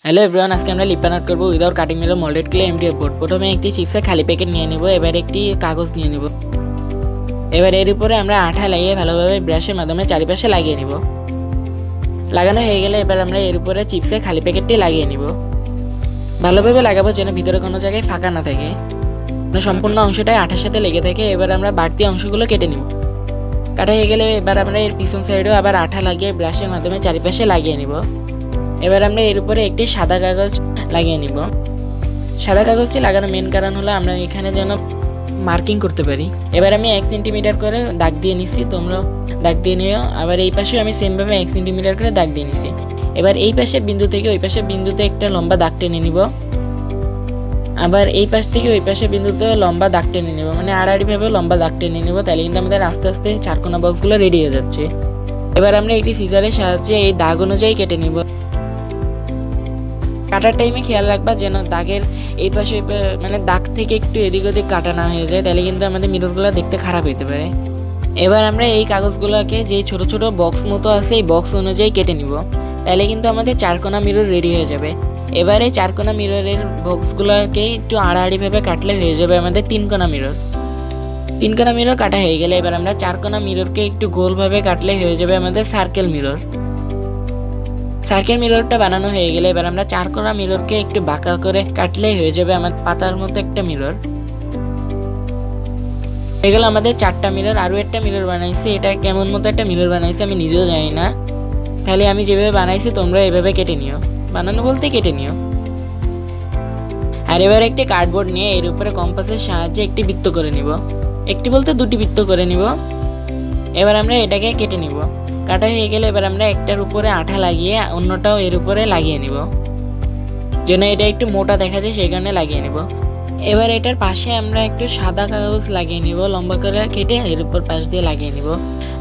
Hello everyone, আজকে আমরা lip বানাট করবো without cutting mirror moulded clay MDF board. প্রথমে একটি চিপসের খালি প্যাকেট নিয়ে নিব, এবার একটি কাগজ নিয়ে নিব। এবার এর উপরে আমরা আঠা লাগিয়ে ভালোভাবে ব্রাশের মাধ্যমে চারিপাশে লাগিয়ে নিব। লাগানো হয়ে গেলে এবার আমরা এর উপরে চিপসের খালি প্যাকেটটি লাগিয়ে নিব। ভালোভাবে লাগাবো যেন ভিতরে কোনো জায়গায় ফাঁকা না থাকে, সম্পূর্ণ অংশটাই আঠার সাথে লেগে থাকে। এবার আমরা বাড়তি অংশগুলো কেটে নিব। কাটা হয়ে গেলে এবার আমরা এর পিছন সাইডেও আবার আঠা লাগিয়ে ব্রাশের মাধ্যমে চারিপাশে লাগিয়ে নিব। এবার আমরা এর উপরে একটি সাদা কাগজ লাগিয়ে নিব। সাদা কাগজটি লাগানোর মেন কারণ হলো আমরা এখানে যেন মার্কিং করতে পারি। এবার আমি 1 সেন্টিমিটার করে দাগ দিয়ে নিছি, তোমরাও দাগ দিয়ে নিও। আবার এই পাশেও আমি সেমভাবে 1 সেন্টিমিটার করে দাগ দিয়ে নিছি। এবার এই পাশের বিন্দু থেকে ওই পাশের বিন্দুতে একটা লম্বা দাগ টেনে নিব। আবার এই পাশ থেকে ওই পাশের বিন্দুতে লম্বা দাগ টেনে নিব, মানে আড়াআড়িভাবে লম্বা দাগ টেনে নিব। তাহলে কিন্তু আমাদের আস্তে আস্তে চারকোনা বক্সগুলো রেডি হয়ে যাচ্ছে। এবার আমরা একটি সিজারের সাহায্যে এই দাগ অনুযায়ী কেটে নিব। কাটার টাইমে খেয়াল রাখবা যেন দাগের এই পাশে মানে দাগ থেকে একটু এদিক ওদিক কাটা না হয়ে যায়, তাহলে কিন্তু আমাদের মিররগুলো দেখতে খারাপ হতে পারে। এবার আমরা এই কাগজগুলোকে যে ছোট ছোট বক্স মতো আছে এই বক্স অনুযায়ী কেটে নিব, তাহলে কিন্তু আমাদের চারকোনা মিরর রেডি হয়ে যাবে। এবার এই চারকোনা মিররের বক্সগুলোকে একটু আড়াআড়িভাবে কাটলে হয়ে যাবে আমাদের তিনকোনা মিরর। তিনকোনা মিরর কাটা হয়ে গেলে এবার আমরা চারকোনা মিররকে একটু গোলভাবে কাটলে হয়ে যাবে আমাদের সার্কেল মিরর। সার্কেল মিররটা বানানো হয়ে গেলে এবার আমরা চারকোনা মিররকে একটু বাঁকা করে কাটলেই হয়ে যাবে আমাদের পাতার মতো একটা মিরর। এগুলো আমাদের 4টা মিরর। আরও একটা মিরর বানাইছি, এটা কেমন মতো একটা মিরর বানাইছি আমি নিজেও জানি না, খালি আমি যেভাবে বানাইছি তোমরা এভাবে কেটে নিও, বানানো বলতে কেটে নিও। আর এবার একটি কার্ডবোর্ড নিয়ে এর উপরে কম্পাসের সাহায্যে একটি বৃত্ত করে নিব, একটি বলতে দুটি বৃত্ত করে নিব। এবার আমরা এটাকে কেটে নিব। কাটা হয়ে গেলে এবার আমরা একটার উপরে আঠা লাগিয়ে অন্যটাও এর উপরে লাগিয়ে নিব, যেন এটা একটু মোটা দেখা যায় সেই কারণে লাগিয়ে নিব। এবার এটার পাশে আমরা একটু সাদা কাগজ লাগিয়ে নিব, লম্বা করে কেটে এর উপর পাশ দিয়ে লাগিয়ে নিব।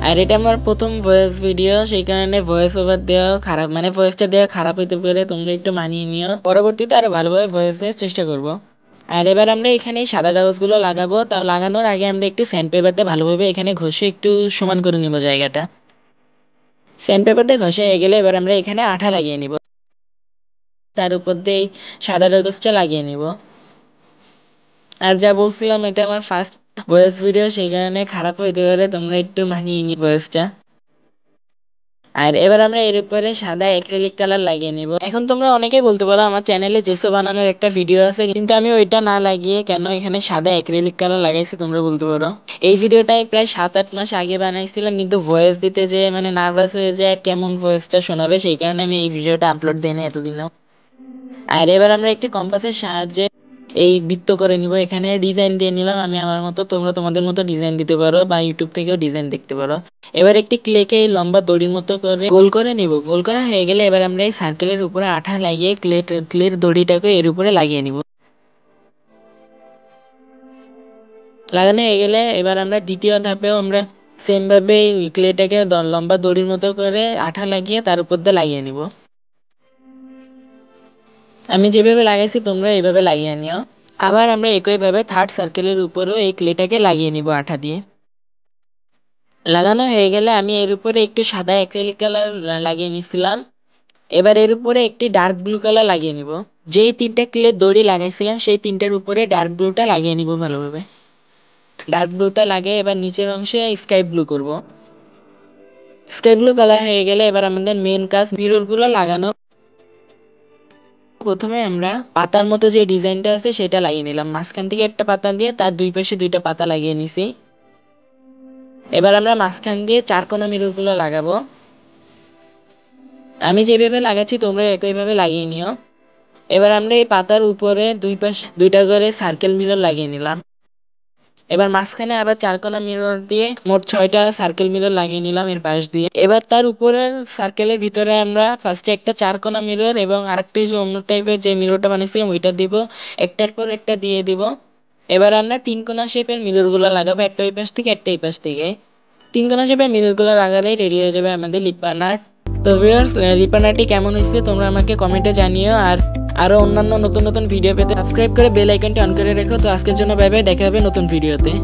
আর এটা আমার প্রথম ভয়েস ভিডিও, সেই কারণে ভয়েস ওভার দেওয়া খারাপ, মানে ভয়েসটা দেওয়া খারাপ হতে পারে, তোমরা একটু মানিয়ে নিও। পরবর্তীতে আরো ভালোভাবে ভয়েস দেওয়ার চেষ্টা করব। আর এবার আমরা এখানে সাদা কাগজগুলো লাগাবো, তা লাগানোর আগে আমরা একটু স্যান্ড পেপার দিয়ে ভালোভাবে এখানে ঘষে একটু সমান করে নিব জায়গাটা। স্যান্ড পেপার দিয়ে ঘষে হয়ে গেলে এবার আমরা এখানে আঠা লাগিয়ে নিব, তার উপর দিয়ে সাদা কাগজটা লাগিয়ে নিব। আর যা বলছিলাম এটা আমার ফার্স্ট ভয়েস ভিডিও, সেই কারণে খারাপ হইতে পারে, তোমরা একটু মানিয়ে নিও ভয়েসটা। আর এবার আমরা এর উপরে সাদা অ্যাক্রিলিক কালার লাগিয়ে নিব। এখন তোমরা অনেকেই বলতে পারো আমার চ্যানেলে জেসো বানানোর একটা ভিডিও আছে, কিন্তু আমি ওইটা না লাগিয়ে কেন এখানে সাদা অ্যাক্রিলিক কালার লাগাইছি তোমরা বলতে পারো। এই ভিডিওটাই প্রায় 7-8 মাস আগে বানাইছিলাম, কিন্তু ভয়েস দিতে যে মানে নার্ভাস হয়ে যায় কেমন ভয়েসটা শোনাবে, সেই কারণে আমি এই ভিডিওটা আপলোড দিই না এতদিনও। আর এবার আমরা একটি কম্পাসের সাহায্যে এই বৃত্ত করে নিব, এখানে ডিজাইন দিয়ে নিলাম আমি আমার মতো, তোমরা তোমাদের মতো ডিজাইন দিতে পারো বা ইউটিউব থেকেও ডিজাইন দেখতে পারো। এবার একটি ক্লেকে এই লম্বা দড়ির মতো করে গোল করে নিব। গোল করা হয়ে গেলে এবার আমরা এই সার্কেলের উপরে আঠা লাগিয়ে ক্লের দড়িটাকে এর উপরে লাগিয়ে নিব। লাগানো হয়ে গেলে এবার আমরা দ্বিতীয় ধাপেও আমরা সেম ভাবে ক্লেটাকে লম্বা দড়ির মতো করে আঠা লাগিয়ে তার উপর দিয়ে লাগিয়ে নিব। আমি যেভাবে লাগাইছি তোমরা এইভাবে লাগিয়ে নিও। আবার আমরা একইভাবে থার্ড সার্কেলের উপরেও এই ক্লেটাকে লাগিয়ে নিব আঠা দিয়ে। লাগানো হয়ে গেলে আমি এর উপরে একটু সাদা অ্যাক্রিলিক কালার লাগিয়ে নিছিলাম। এবার এর উপরে একটি ডার্ক ব্লু কালার লাগিয়ে নিব। যেই 3টা ক্লের দড়ি লাগাইছিলাম সেই 3টার উপরে ডার্ক ব্লুটা লাগিয়ে নিব ভালোভাবে। ডার্ক ব্লুটা লাগিয়ে এবার নিচের অংশে স্কাই ব্লু করব। স্কাই ব্লু কালার হয়ে গেলে এবার আমাদের মেন কাজ মিররগুলো লাগানো। প্রথমে আমরা পাতার মতো যে ডিজাইনটা আছে সেটা লাগিয়ে নিলাম, মাঝখান থেকে একটা পাতা দিয়ে তার দুই পাশে 2টা পাতা লাগিয়ে নিছি। এবার আমরা মাঝখান দিয়ে চারকোনা মিররগুলো লাগাবো। আমি যেভাবে লাগাচ্ছি তোমরা একইভাবে লাগিয়ে নিও। এবার আমরা এই পাতার উপরে দুই পাশে 2টা করে সার্কেল মিরর লাগিয়ে নিলাম। এবার মাঝখানে আবার চারকোনা মিরর দিয়ে মোট 6টা সার্কেল মিরর লাগিয়ে নিলাম এর পাশ দিয়ে। এবার তার উপরের সার্কেলের ভিতরে আমরা ফার্স্টে একটা চারকোনা মিরর এবং আরেকটা যে অন্য টাইপের যে মিররটা বানিয়েছিলাম ওইটা দিব, একটার পর একটা দিয়ে দিব। এবার আমরা 3 কোনা শেপের মিররগুলো লাগাবো, একটা ওই পাশ থেকে একটা এই পাশ থেকে। 3 কোনা শেপের মিররগুলো লাগালেই রেডি হয়ে যাবে আমাদের লিপ বানাট। তো ভিউয়ার্স, লিপ বানাটটি কেমন হয়েছে তোমরা আমাকে কমেন্টে জানিও। আর আরো অন্যান্য নতুন নতুন ভিডিও পেতে সাবস্ক্রাইব করে বেল আইকনটি অন করে রেখো। তো আজকের জন্য বাই বাই, দেখা হবে নতুন ভিডিওতে।